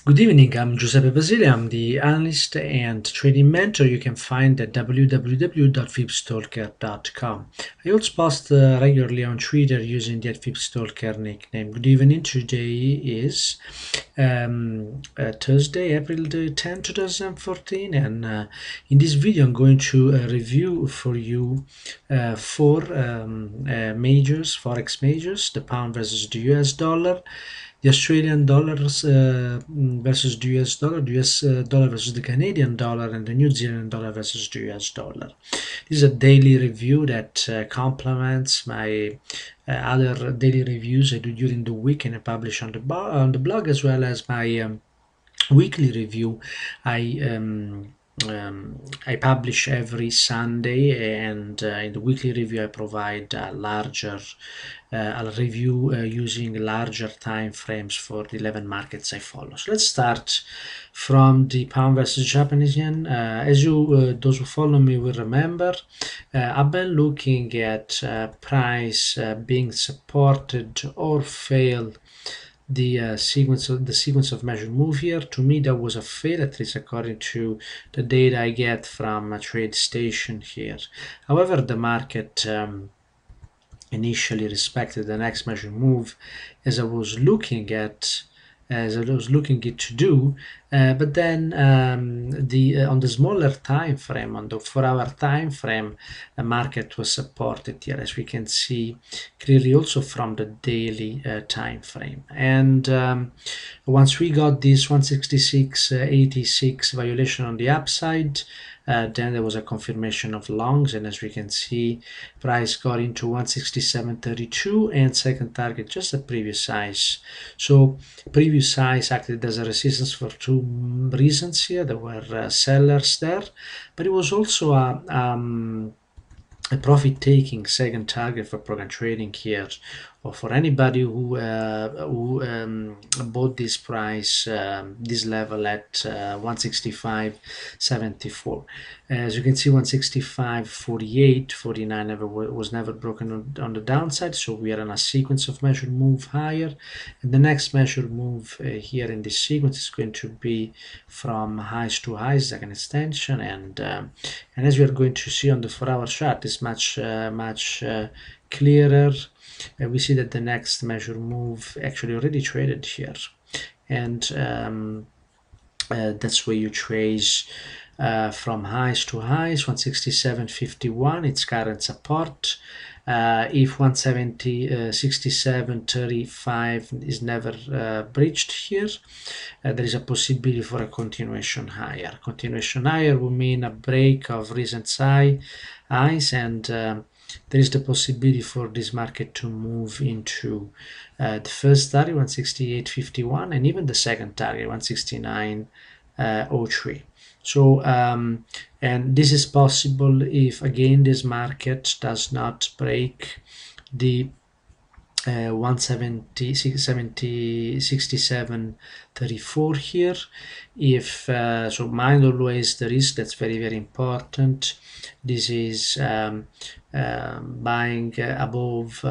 Good evening, I'm Giuseppe Basile. I'm the analyst and trading mentor you can find at www.vipstalker.com. I also post regularly on Twitter using the @vipstalker nickname. Good evening. Today is Thursday, April the 10th, 2014, and in this video I'm going to review for you four majors, forex majors: the pound versus the US dollar, the Australian dollars versus the US dollar, the US dollar versus the Canadian dollar, and the New Zealand dollar versus the US dollar. This is a daily review that complements my other daily reviews I do during the week and I publish on the blog, as well as my weekly review I I publish every Sunday, and in the weekly review I provide a larger I'll review using larger time frames for the 11 markets I follow. So let's start from the pound versus Japanese yen. As you those who follow me will remember, I've been looking at price being supported or failed the sequence of measured move here. To me, that was a fail, at least according to the data I get from a trade station here. However, the market initially respected the next measured move as I was looking it to do, but then on the smaller time frame, on the 4-hour time frame, the market was supported here, as we can see clearly also from the daily time frame. And once we got this 166.86 violation on the upside, then there was a confirmation of longs, and as we can see, price got into 167.32 and second target just the previous size. So previous size acted as a resistance for two reasons here. There were sellers there, but it was also a profit-taking second target for program trading here, or for anybody who bought this price, this level at 165.74. As you can see, 165.48, 49 was never broken on the downside, so we are in a sequence of measured move higher, and the next measured move here in this sequence is going to be from highs to highs, like an extension, and as we are going to see on the 4-hour chart, is much clearer. We see that the next measure move actually already traded here, and that's where you trace from highs to highs. 167.51, its current support. If 170.67.35 is never breached here, there is a possibility for a continuation higher. Continuation higher will mean a break of recent highs, and there is the possibility for this market to move into the first target, 168.51, and even the second target, 169.03. So, and this is possible if, again, this market does not break the 167.34 here. If so, mind always the risk. That's very important. This is buying above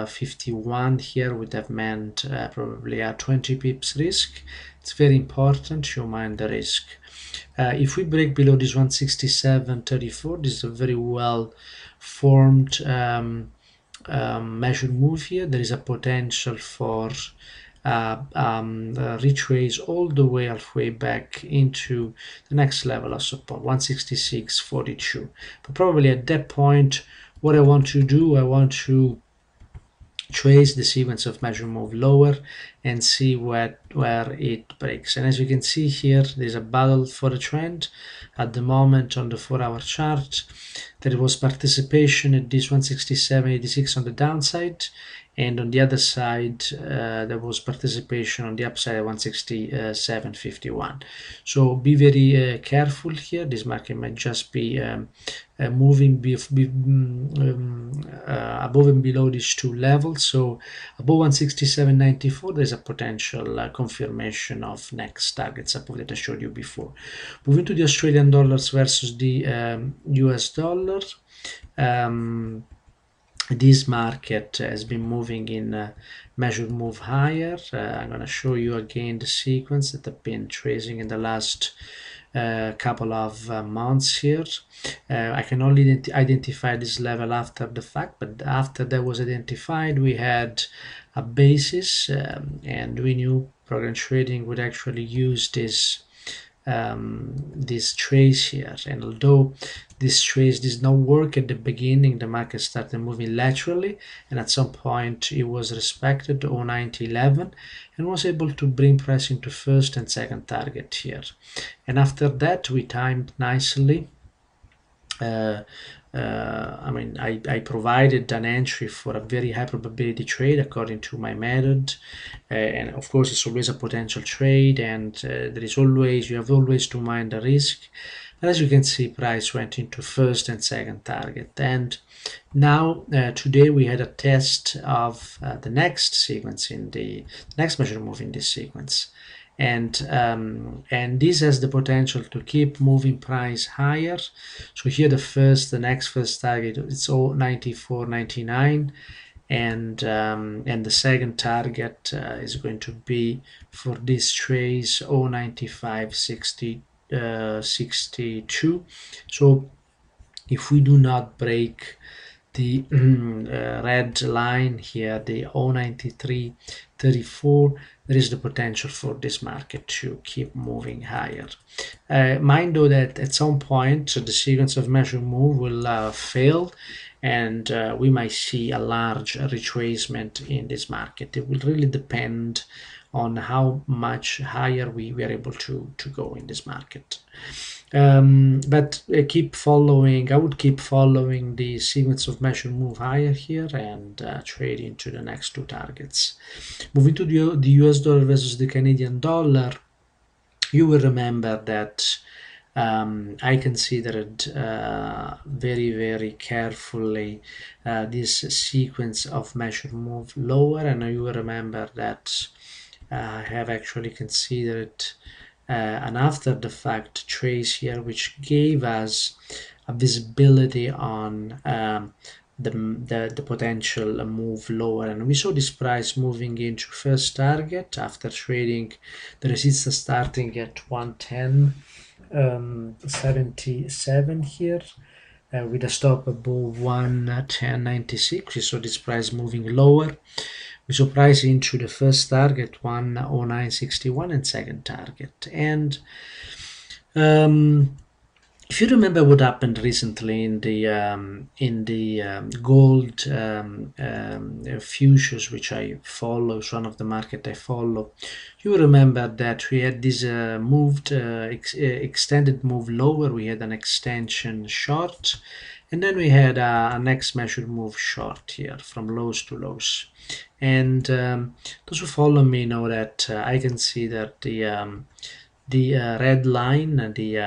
51 here would have meant probably a 20 pips risk. It's very important to mind the risk. If we break below this 167.34, this is a very well formed measured move here. There is a potential for retrace all the way halfway back into the next level of support, 166.42. But probably at that point, what I want to do, I want to trace the sequence of measure move lower and see where it breaks. And as you can see here, there's a battle for the trend at the moment on the 4-hour chart. There was participation at this 167.86 on the downside, and on the other side there was participation on the upside at 167.51. So be very careful here. This market might just be moving above and below these two levels. So above 167.94 there's a potential confirmation of next targets above that I showed you before. Moving to the Australian dollars versus the US dollar. this market has been moving in measured move higher. I'm going to show you again the sequence that I've been tracing in the last couple of months here. I can only identify this level after the fact, but after that was identified, we had a basis, and we knew program trading would actually use this trace here. And although this trace did not work at the beginning, the market started moving laterally, and at some point it was respected 0.9011 and was able to bring price into first and second target here. And after that, we timed nicely. I provided an entry for a very high probability trade according to my method, and of course it's always a potential trade, and you have always to mind the risk. But as you can see, price went into first and second target, and now today we had a test of the next sequence in the next measure move in this sequence. And this has the potential to keep moving price higher. So here the next first target, it's 0.9499, and the second target is going to be for this trace 0.9562. So if we do not break the red line here, the 0.9334, there is the potential for this market to keep moving higher. Mind though that at some point the sequence of measure move will fail, and we might see a large retracement in this market. It will really depend on how much higher we are able to go in this market. But I would keep following the sequence of measure move higher here and trade into the next two targets. Moving to the US dollar versus the Canadian dollar, you will remember that I considered very, very carefully this sequence of measure move lower, and you will remember that I have actually considered an after the fact trace here, which gave us a visibility on the potential move lower, and we saw this price moving into first target after trading the resistance starting at 110.77 here, with a stop above 110.96. We saw this price moving lower. We saw price into the first target 109.61 and second target. And if you remember what happened recently in the gold futures, which I follow, is one of the market I follow, you remember that we had this extended move lower. We had an extension short, and then we had a next measured move short here from lows to lows. And those who follow me know that I can see that the red line, the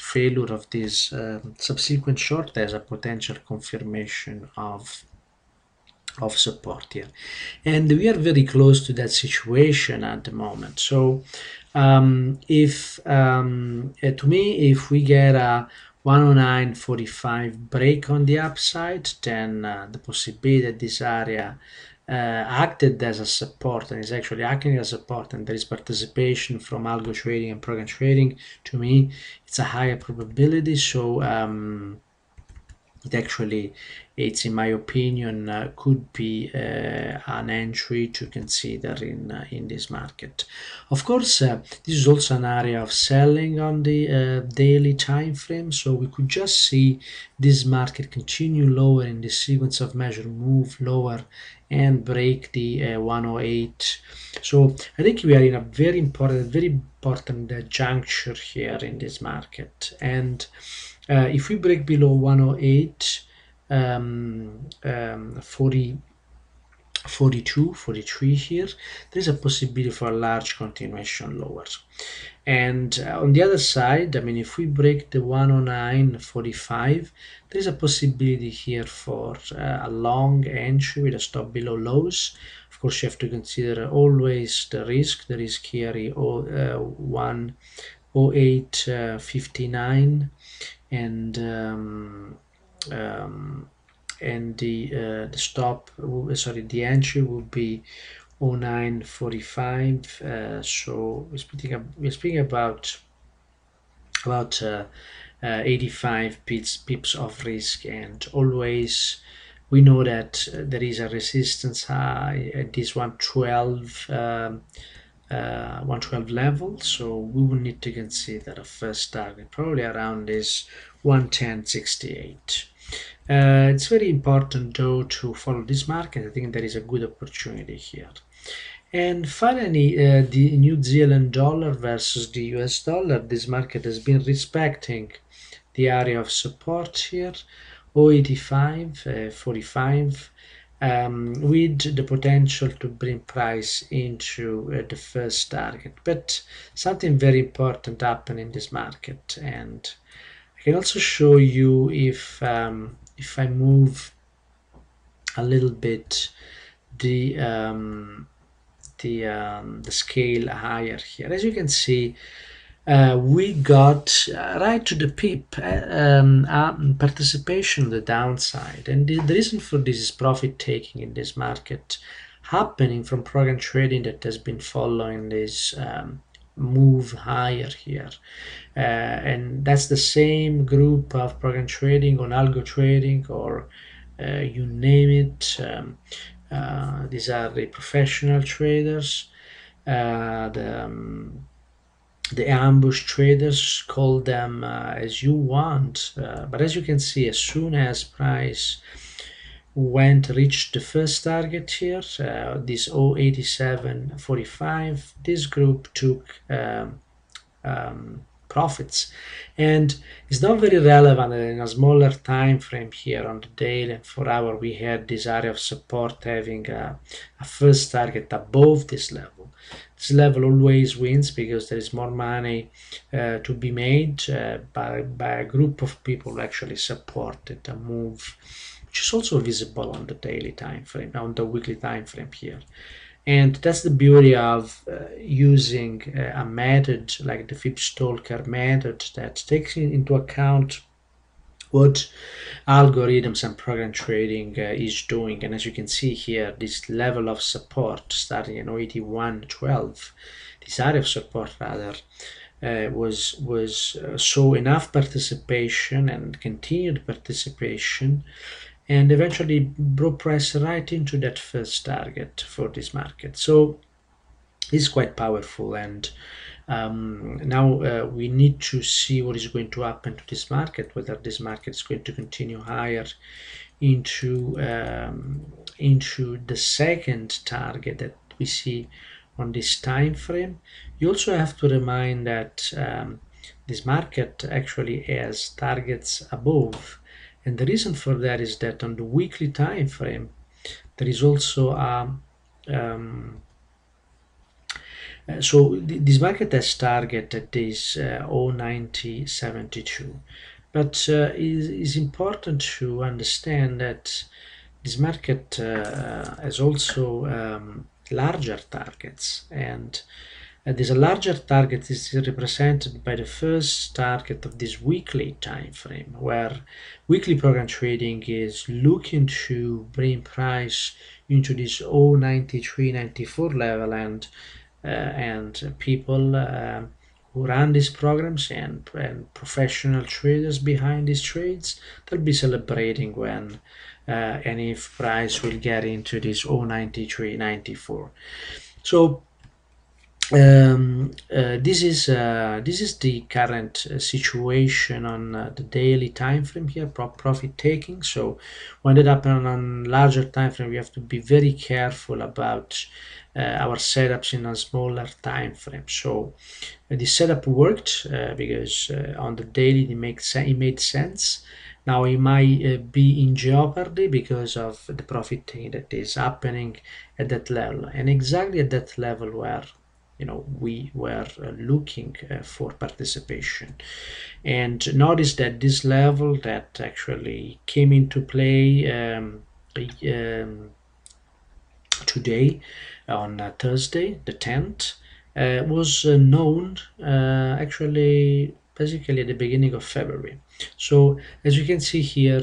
failure of this subsequent short, has a potential confirmation of support here, and we are very close to that situation at the moment. So if to me, if we get a 109.45 break on the upside, then the possibility that this area acted as a support and is actually acting as a support, and there is participation from algo trading and program trading, to me it's a higher probability. So it's in my opinion could be an entry to consider in this market. Of course, this is also an area of selling on the daily time frame, so we could just see this market continue lower in this sequence of measure move lower and break the 108. So I think we are in a very important juncture here in this market, and if we break below 108, 42, 43 here, there's a possibility for a large continuation lower. And on the other side, I mean, if we break the 109.45, there's a possibility here for a long entry with a stop below lows. Of course, you have to consider always the risk. The risk here is 108.59, and and the stop, sorry, the entry will be 0945. So we're speaking about 85 pips of risk, and always we know that there is a resistance high at this 112 level, so we will need to consider a first target probably around this 110.68. It's very important though to follow this market. I think there is a good opportunity here. And finally, the New Zealand dollar versus the US dollar. This market has been respecting the area of support here, 085, 45, with the potential to bring price into the first target. But something very important happened in this market, and I can also show you if I move a little bit the the scale higher here. As you can see, we got right to the pip participation on the downside, and the reason for this is profit taking in this market happening from program trading that has been following this move higher here, and that's the same group of program trading on algo trading or you name it. These are the professional traders, the ambush traders, call them as you want, but as you can see, as soon as price reached the first target here, this 087.45, this group took profits, and it's not very relevant that in a smaller time frame here on the daily and 4 hour we had this area of support having a first target above this level. This level always wins because there is more money to be made by a group of people who actually supported a move, which is also visible on the daily time frame, on the weekly time frame here. And that's the beauty of using a method like the Fibstalker method that takes into account what algorithms and program trading is doing. And as you can see here, this level of support starting at 81.12, this area of support rather, was saw enough participation and continued participation, and eventually brought price right into that first target for this market. So it's quite powerful, and now we need to see what is going to happen to this market, whether this market is going to continue higher into the second target that we see on this time frame. You also have to remind that this market actually has targets above, and the reason for that is that on the weekly time frame there is also a so this market has target at this 090.72, but it is important to understand that this market has also larger targets, and there's a larger target is represented by the first target of this weekly time frame, where weekly program trading is looking to bring price into this 093.94 level, and people who run these programs and professional traders behind these trades, they'll be celebrating when and if price will get into this 093.94. So this is the current situation on the daily time frame here, profit taking. So when it happens on larger time frame, we have to be very careful about our setups in a smaller time frame. So the setup worked because on the daily it made sense. Now it might be in jeopardy because of the profit taking that is happening at that level, and exactly at that level where we were looking for participation. And notice that this level that actually came into play today on Thursday the 10th was known actually basically at the beginning of February. So as you can see here,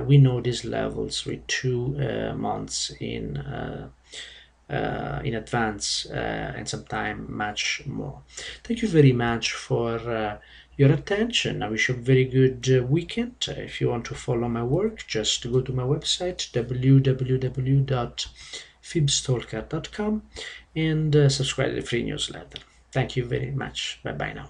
we know these levels with 2 months in advance, and sometimes much more. Thank you very much for your attention. I wish you a very good weekend. If you want to follow my work, just go to my website www.fibstalker.com and subscribe to the free newsletter. Thank you very much. Bye bye now.